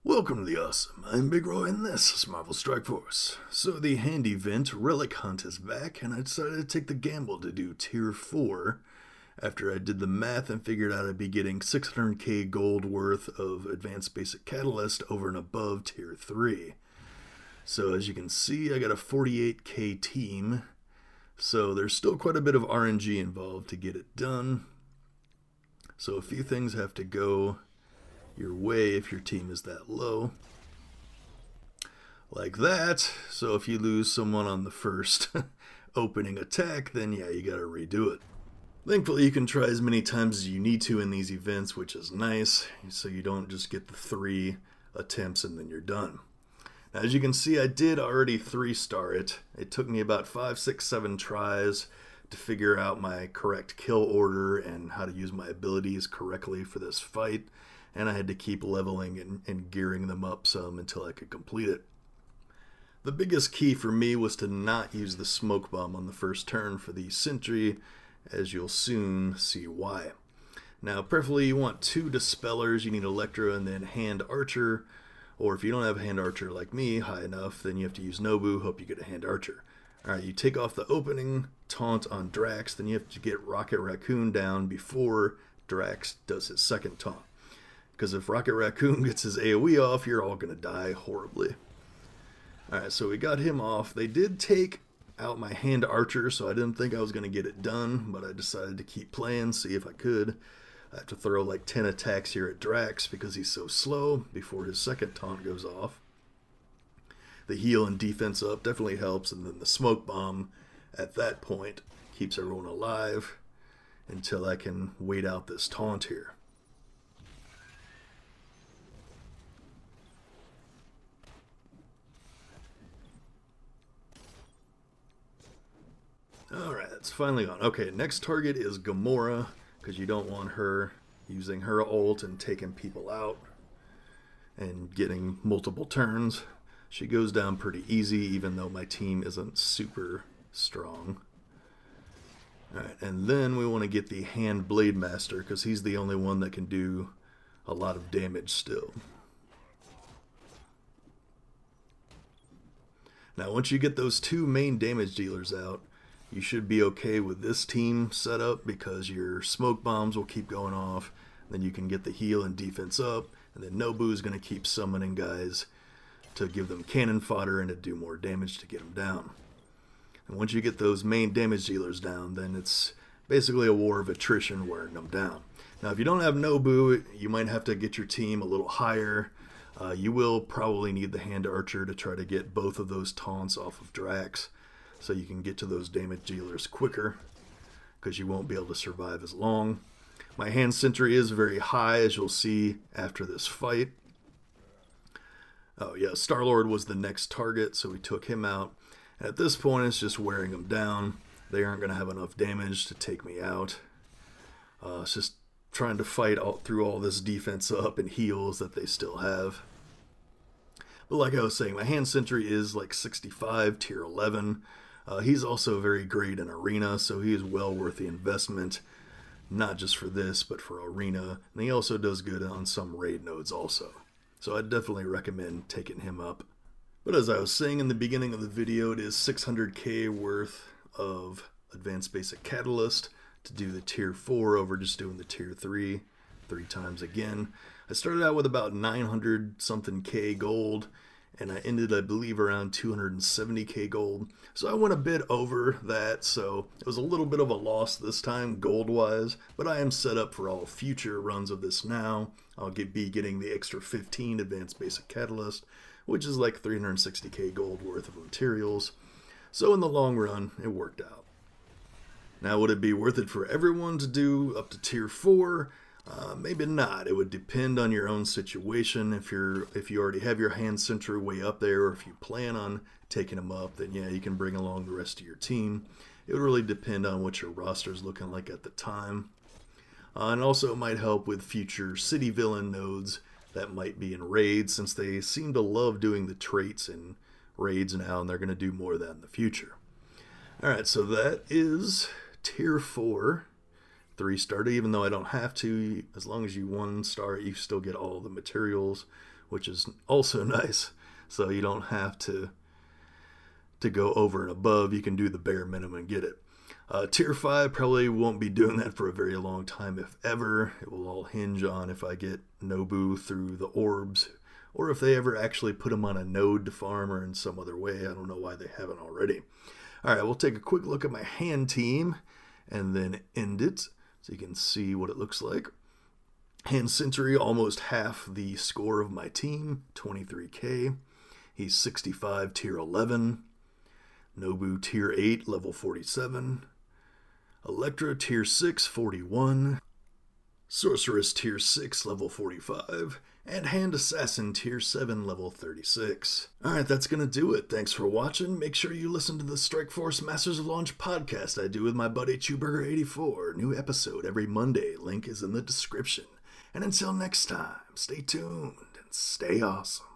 Welcome to the Awesome. I'm Big Roy and this is Marvel Strike Force. So the hand event Relic Hunt is back and I decided to take the gamble to do tier 4 after I did the math and figured out I'd be getting 600k gold worth of advanced basic catalyst over and above tier 3. So as you can see, I got a 48k team, so there's still quite a bit of RNG involved to get it done. So a few things have to go your way if your team is that low, like that. So if you lose someone on the first opening attack, then yeah, you gotta redo it. Thankfully you can try as many times as you need to in these events, which is nice, so you don't just get the 3 attempts and then you're done. Now, as you can see, I did already 3-star it. It took me about 5, 6, 7 tries to figure out my correct kill order and how to use my abilities correctly for this fight. And I had to keep leveling and gearing them up some until I could complete it. The biggest key for me was to not use the smoke bomb on the first turn for the sentry, as you'll soon see why. Now, preferably you want 2 dispellers. You need Electro and then Hand Archer, or if you don't have a Hand Archer like me high enough, then you have to use Nobu. Hope you get a Hand Archer. Alright, you take off the opening taunt on Drax, then you have to get Rocket Raccoon down before Drax does his second taunt. Because if Rocket Raccoon gets his AoE off, you're all going to die horribly. Alright, so we got him off. They did take out my Hand Archer, so I didn't think I was going to get it done, but I decided to keep playing, see if I could. I have to throw like 10 attacks here at Drax because he's so slow before his second taunt goes off. The heal and defense up definitely helps, and then the smoke bomb at that point keeps everyone alive until I can wait out this taunt here. Alright, it's finally gone. Okay, next target is Gamora, because you don't want her using her ult and taking people out and getting multiple turns. She goes down pretty easy, even though my team isn't super strong. Alright, and then we want to get the Hand Blade Master, because he's the only one that can do a lot of damage still. Now, once you get those 2 main damage dealers out, you should be okay with this team setup because your smoke bombs will keep going off. Then you can get the heal and defense up, and then Nobu is going to keep summoning guys to give them cannon fodder and to do more damage to get them down. And once you get those main damage dealers down, then it's basically a war of attrition wearing them down. Now, if you don't have Nobu, you might have to get your team a little higher. You will probably need the Hand Archer to try to get both of those taunts off of Drax, so you can get to those damage dealers quicker, because you won't be able to survive as long. My Hand Sentry is very high, as you'll see after this fight. Oh yeah, Star-Lord was the next target, so we took him out. And at this point, it's just wearing them down. They aren't going to have enough damage to take me out. It's just trying to fight through all this defense up and heals that they still have. But like I was saying, my Hand Sentry is like 65, tier 11. He's also very great in Arena, so he is well worth the investment, not just for this, but for Arena. And he also does good on some raid nodes also. So I'd definitely recommend taking him up. But as I was saying in the beginning of the video, it is 600k worth of Advanced Basic Catalyst to do the tier 4 over just doing the tier 3 times again. I started out with about 900 something K gold, and I ended, I believe, around 270k gold. So I went a bit over that, so it was a little bit of a loss this time, gold-wise, but I am set up for all future runs of this now. I'll be getting the extra 15 Advanced Basic Catalyst, which is like 360k gold worth of materials. So in the long run, it worked out. Now, would it be worth it for everyone to do up to tier 4? Maybe not. It would depend on your own situation. If you already have your Hand Sentry way up there, or if you plan on taking them up, then yeah, you can bring along the rest of your team. It would really depend on what your roster is looking like at the time. And also it might help with future city villain nodes that might be in raids, since they seem to love doing the traits in raids now, and they're going to do more of that in the future. Alright, so that is tier 4. 3-star, even though I don't have to. As long as you 1-star, you still get all the materials, which is also nice. So you don't have to go over and above. You can do the bare minimum and get it. Tier 5, probably won't be doing that for a very long time, if ever. It will all hinge on if I get Nobu through the orbs, or if they ever actually put them on a node to farm or in some other way. I don't know why they haven't already. All right, we'll take a quick look at my hand team and then end it so you can see what it looks like. Hand Sentry, almost half the score of my team, 23k. He's 65, tier 11. Nobu, tier 8, level 47. Electra, tier 6, 41. Sorceress, tier 6, level 45. And Hand Assassin, tier 7, level 36. Alright, that's gonna do it. Thanks for watching. Make sure you listen to the Strike Force Masters of Launch podcast I do with my buddy Chewburger84. New episode every Monday. Link is in the description. And until next time, stay tuned and stay awesome.